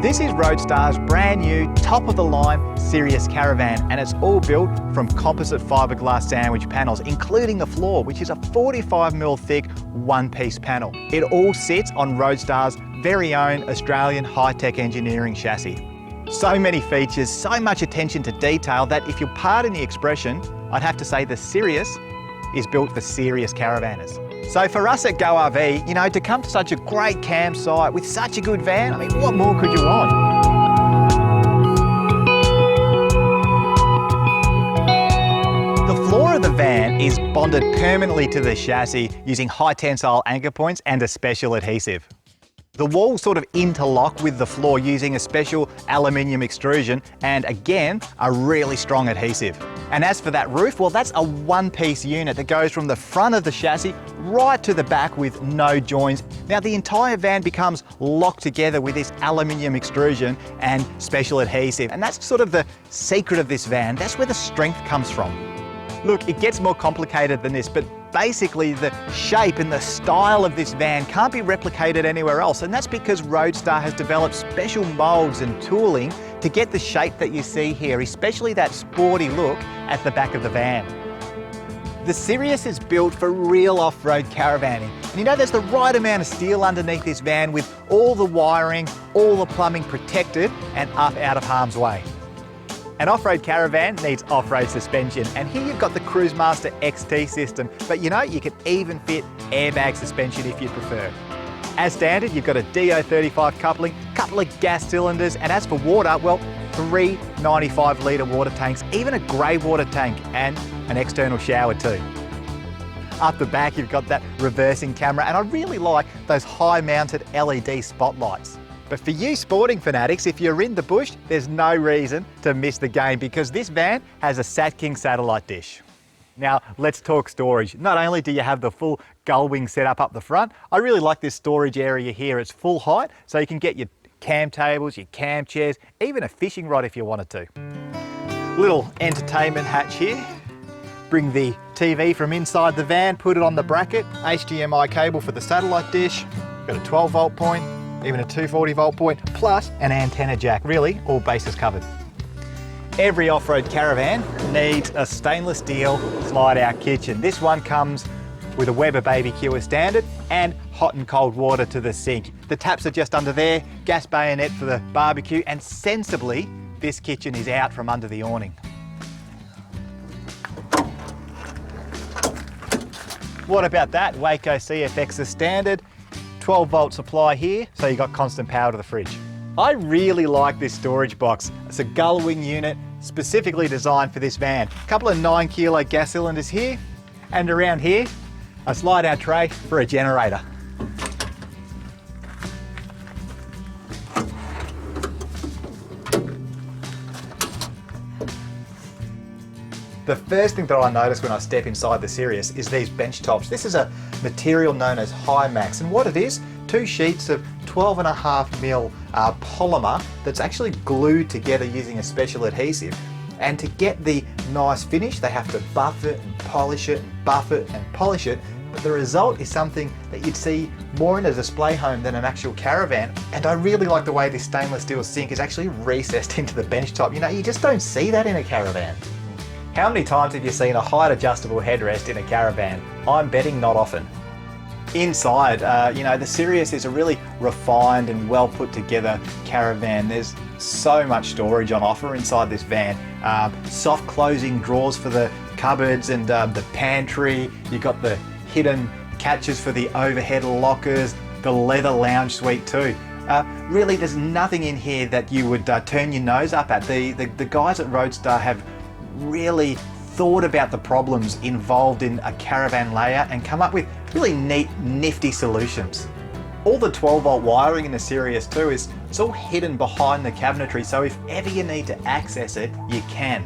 This is Roadstar's brand new, top-of-the-line Sirius Caravan, and it's all built from composite fiberglass sandwich panels, including the floor, which is a 45mm thick one-piece panel. It all sits on Roadstar's very own Australian high-tech engineering chassis. So many features, so much attention to detail that, if you'll pardon the expression, I'd have to say the Sirius is built for serious caravanners. So for us at GoRV, you know, to come to such a great campsite with such a good van, I mean, what more could you want? The floor of the van is bonded permanently to the chassis using high tensile anchor points and a special adhesive. The walls sort of interlock with the floor using a special aluminium extrusion and, again, a really strong adhesive. And as for that roof, well, that's a one-piece unit that goes from the front of the chassis right to the back with no joins. Now, the entire van becomes locked together with this aluminium extrusion and special adhesive, and that's sort of the secret of this van. That's where the strength comes from. Look, it gets more complicated than this, but basically the shape and the style of this van can't be replicated anywhere else, and that's because Roadstar has developed special molds and tooling to get the shape that you see here, especially that sporty look at the back of the van. The Sirius is built for real off-road caravanning, and you know, there's the right amount of steel underneath this van with all the wiring, all the plumbing protected and up out of harm's way. An off-road caravan needs off-road suspension, and here you've got the Cruisemaster XT system, but you know, you can even fit airbag suspension if you prefer. As standard, you've got a DO35 coupling, couple of gas cylinders, and as for water, well, 3 95-litre water tanks, even a grey water tank, and an external shower too. Up the back, you've got that reversing camera, and I really like those high-mounted LED spotlights. But for you sporting fanatics, if you're in the bush, there's no reason to miss the game, because this van has a SatKing satellite dish. Now, let's talk storage. Not only do you have the full gull wing setup up the front, I really like this storage area here. It's full height, so you can get your cam tables, your cam chairs, even a fishing rod if you wanted to. Little entertainment hatch here. Bring the TV from inside the van, put it on the bracket, HDMI cable for the satellite dish, got a 12-volt point, even a 240-volt point, plus an antenna jack. Really, all bases covered. Every off-road caravan needs a stainless steel slide-out kitchen. This one comes with a Weber BBQ as standard and hot and cold water to the sink. The taps are just under there, gas bayonet for the barbecue, and sensibly, this kitchen is out from under the awning. What about that? Waco CFX as standard. 12-volt supply here, so you got constant power to the fridge. I really like this storage box. It's a gull wing unit specifically designed for this van. A couple of 9-kilo gas cylinders here, and around here, a slide-out tray for a generator. The first thing that I notice when I step inside the Sirius is these bench tops. This is a material known as Hi-Max, and what it is, 2 sheets of 12.5mm polymer that's actually glued together using a special adhesive. And to get the nice finish, they have to buff it and polish it and buff it and polish it. But the result is something that you'd see more in a display home than an actual caravan. And I really like the way this stainless steel sink is actually recessed into the bench top. You know, you just don't see that in a caravan. How many times have you seen a height adjustable headrest in a caravan? I'm betting not often. Inside, you know, the Sirius is a really refined and well put together caravan. There's so much storage on offer inside this van. Soft closing drawers for the cupboards and the pantry. You've got the hidden catches for the overhead lockers, the leather lounge suite too. Really, there's nothing in here that you would turn your nose up at. The guys at Roadstar have really thought about the problems involved in a caravan layout and come up with really neat, nifty solutions. All the 12-volt wiring in the Sirius too it's all hidden behind the cabinetry, so if ever you need to access it, you can.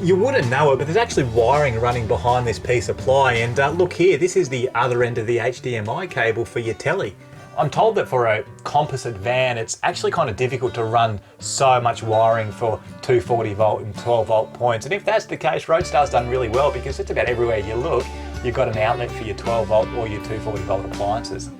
You wouldn't know it, but there's actually wiring running behind this piece of ply, and look here, this is the other end of the HDMI cable for your telly. I'm told that for a composite van, it's actually kind of difficult to run so much wiring for 240-volt and 12-volt points. And if that's the case, Roadstar's done really well, because it's about everywhere you look, you've got an outlet for your 12-volt or your 240-volt appliances.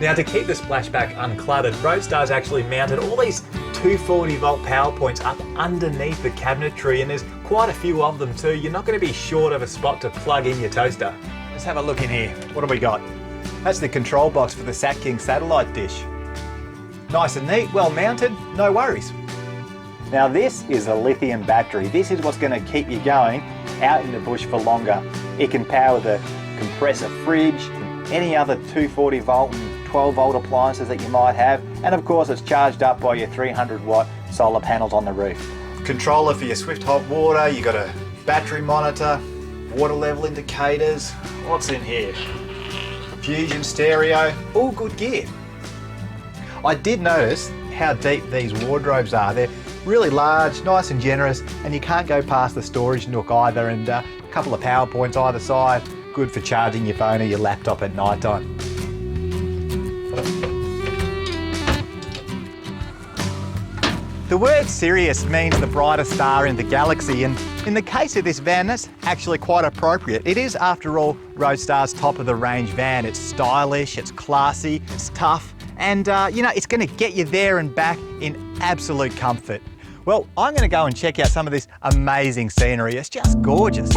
Now, to keep the splashback uncluttered, Roadstar's actually mounted all these 240 volt power points up underneath the cabinetry, and there's quite a few of them too. You're not going to be short of a spot to plug in your toaster. Let's have a look in here. What have we got? That's the control box for the Sat King satellite dish. Nice and neat, well mounted, no worries. Now this is a lithium battery. This is what's going to keep you going out in the bush for longer. It can power the compressor fridge, any other 240 volt and 12 volt appliances that you might have, and of course it's charged up by your 300 watt solar panels on the roof. Controller for your swift hot water, you got a battery monitor, water level indicators. What's in here? Fusion stereo, all good gear. I did notice how deep these wardrobes are. They're really large, nice and generous, and you can't go past the storage nook either, and a couple of power points either side, good for charging your phone or your laptop at night time. The word Sirius means the brightest star in the galaxy, and in the case of this van, that's actually quite appropriate. It is, after all, Roadstar's top of the range van. It's stylish, it's classy, it's tough, and you know, it's going to get you there and back in absolute comfort. Well, I'm going to go and check out some of this amazing scenery. It's just gorgeous.